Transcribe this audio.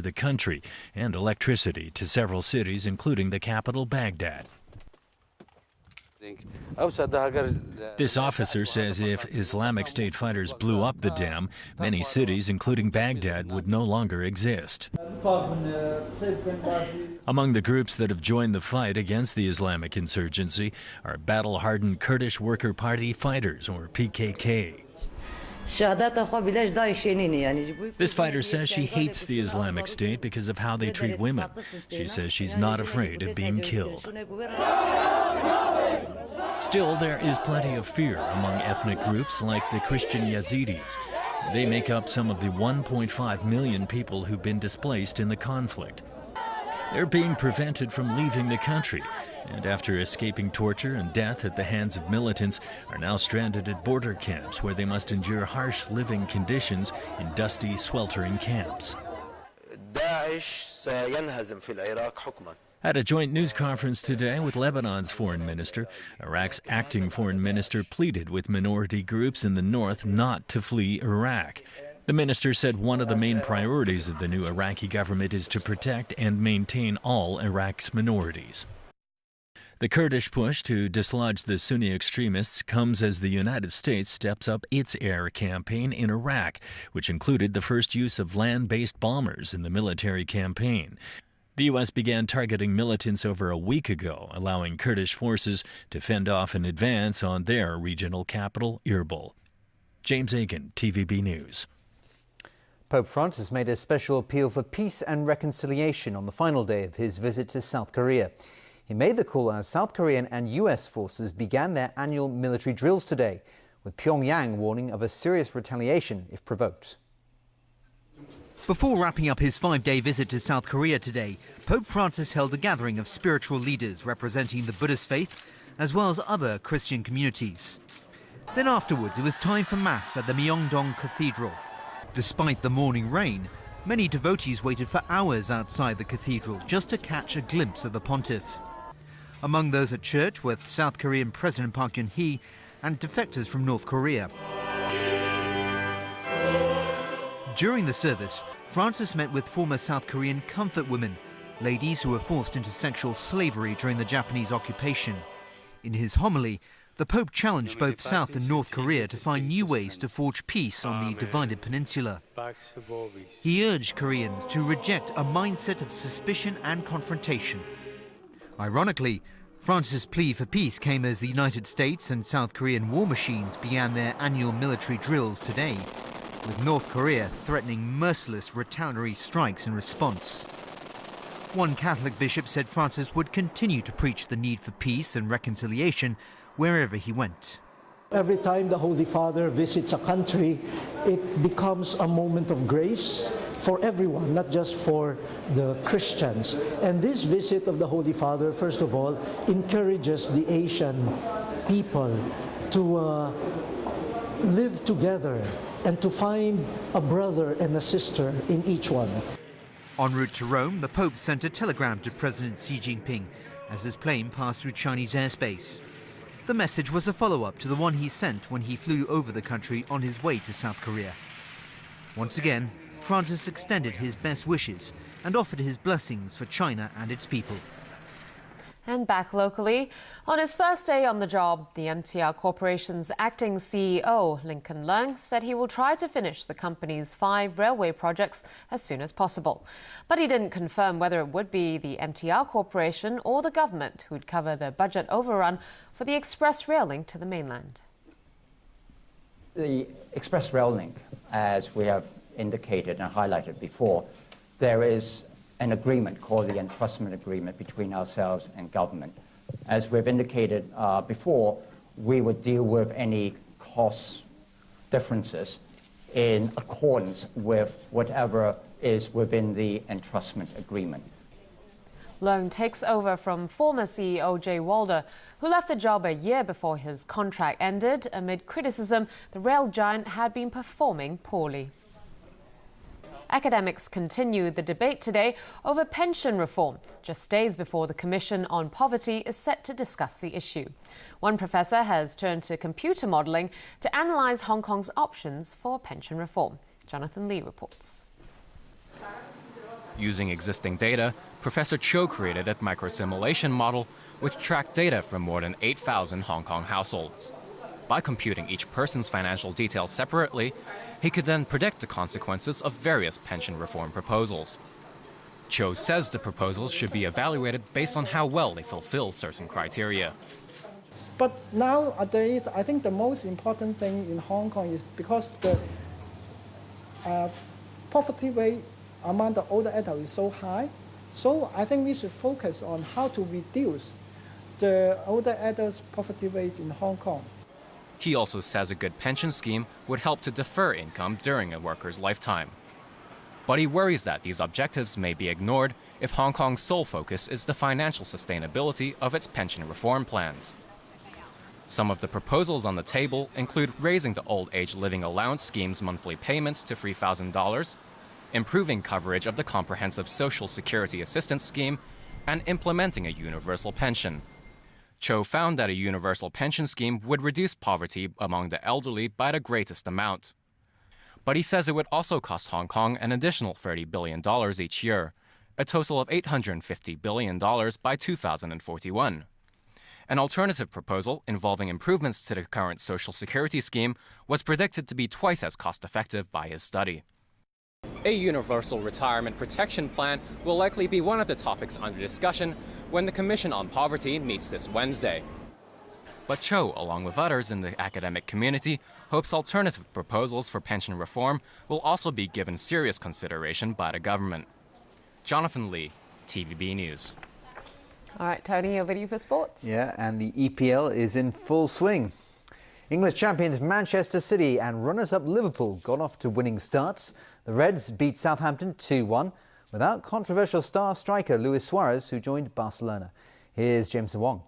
the country and electricity to several cities, including the capital, Baghdad. This officer says if Islamic State fighters blew up the dam, many cities, including Baghdad, would no longer exist. Among the groups that have joined the fight against the Islamic insurgency are battle-hardened Kurdish Worker Party fighters, or PKK. This fighter says she hates the Islamic State because of how they treat women. She says she's not afraid of being killed. Still, there is plenty of fear among ethnic groups like the Christian Yazidis. They make up some of the 1.5 million people who've been displaced in the conflict. They're being prevented from leaving the country, and after escaping torture and death at the hands of militants, are now stranded at border camps where they must endure harsh living conditions in dusty, sweltering camps. At a joint news conference today with Lebanon's foreign minister, Iraq's acting foreign minister pleaded with minority groups in the north not to flee Iraq. The minister said one of the main priorities of the new Iraqi government is to protect and maintain all Iraq's minorities. The Kurdish push to dislodge the Sunni extremists comes as the United States steps up its air campaign in Iraq, which included the first use of land-based bombers in the military campaign. The U.S. began targeting militants over a week ago, allowing Kurdish forces to fend off an advance on their regional capital, Erbil. James Aiken, TVB News. Pope Francis made a special appeal for peace and reconciliation on the final day of his visit to South Korea. He made the call as South Korean and U.S. forces began their annual military drills today, with Pyongyang warning of a serious retaliation if provoked. Before wrapping up his 5-day visit to South Korea today, Pope Francis held a gathering of spiritual leaders representing the Buddhist faith, as well as other Christian communities. Then afterwards, it was time for Mass at the Myeongdong Cathedral. Despite the morning rain, many devotees waited for hours outside the cathedral just to catch a glimpse of the pontiff. Among those at church were South Korean President Park Geun-hye and defectors from North Korea. During the service, Francis met with former South Korean comfort women, ladies who were forced into sexual slavery during the Japanese occupation. In his homily, the Pope challenged both South and North Korea to find new ways to forge peace on the divided peninsula. He urged Koreans to reject a mindset of suspicion and confrontation. Ironically, Francis' plea for peace came as the United States and South Korean war machines began their annual military drills today, with North Korea threatening merciless retaliatory strikes in response. One Catholic bishop said Francis would continue to preach the need for peace and reconciliation wherever he went. Every time the Holy Father visits a country, it becomes a moment of grace for everyone, not just for the Christians. And this visit of the Holy Father, first of all, encourages the Asian people to live together and to find a brother and a sister in each one. En route to Rome, the Pope sent a telegram to President Xi Jinping as his plane passed through Chinese airspace. The message was a follow-up to the one he sent when he flew over the country on his way to South Korea. Once again, Francis extended his best wishes and offered his blessings for China and its people. And back locally, on his first day on the job, the MTR Corporation's acting CEO, Lincoln Leung, said he will try to finish the company's 5 railway projects as soon as possible. But he didn't confirm whether it would be the MTR Corporation or the government who'd cover the budget overrun for the express rail link to the mainland. The express rail link, as we have indicated and highlighted before, there is an agreement called the entrustment agreement between ourselves and government. As we've indicated before, we would deal with any cost differences in accordance with whatever is within the entrustment agreement. Leung takes over from former CEO Jay Walder, who left the job a year before his contract ended amid criticism the rail giant had been performing poorly. Academics continue the debate today over pension reform, just days before the Commission on Poverty is set to discuss the issue. One professor has turned to computer modelling to analyse Hong Kong's options for pension reform. Jonathan Lee reports. Using existing data, Professor Cho created a microsimulation model which tracked data from more than 8,000 Hong Kong households. By computing each person's financial details separately, he could then predict the consequences of various pension reform proposals. Cho says the proposals should be evaluated based on how well they fulfill certain criteria. But nowadays, I think the most important thing in Hong Kong is because the poverty rate among the older adults is so high. So I think we should focus on how to reduce the older adults' poverty rates in Hong Kong. He also says a good pension scheme would help to defer income during a worker's lifetime. But he worries that these objectives may be ignored if Hong Kong's sole focus is the financial sustainability of its pension reform plans. Some of the proposals on the table include raising the old age living allowance scheme's monthly payments to $3,000, improving coverage of the comprehensive Social Security Assistance Scheme, and implementing a universal pension. Cho found that a universal pension scheme would reduce poverty among the elderly by the greatest amount. But he says it would also cost Hong Kong an additional $30 billion each year, a total of $850 billion by 2041. An alternative proposal involving improvements to the current Social Security scheme was predicted to be twice as cost-effective by his study. A universal retirement protection plan will likely be one of the topics under discussion when the Commission on Poverty meets this Wednesday. But Cho, along with others in the academic community, hopes alternative proposals for pension reform will also be given serious consideration by the government. Jonathan Lee, TVB News. All right, Tony, over to you for sports. Yeah, and the EPL is in full swing. English champions Manchester City and runners-up Liverpool got off to winning starts. The Reds beat Southampton 2-1 without controversial star striker Luis Suarez, who joined Barcelona. Here's James Wong.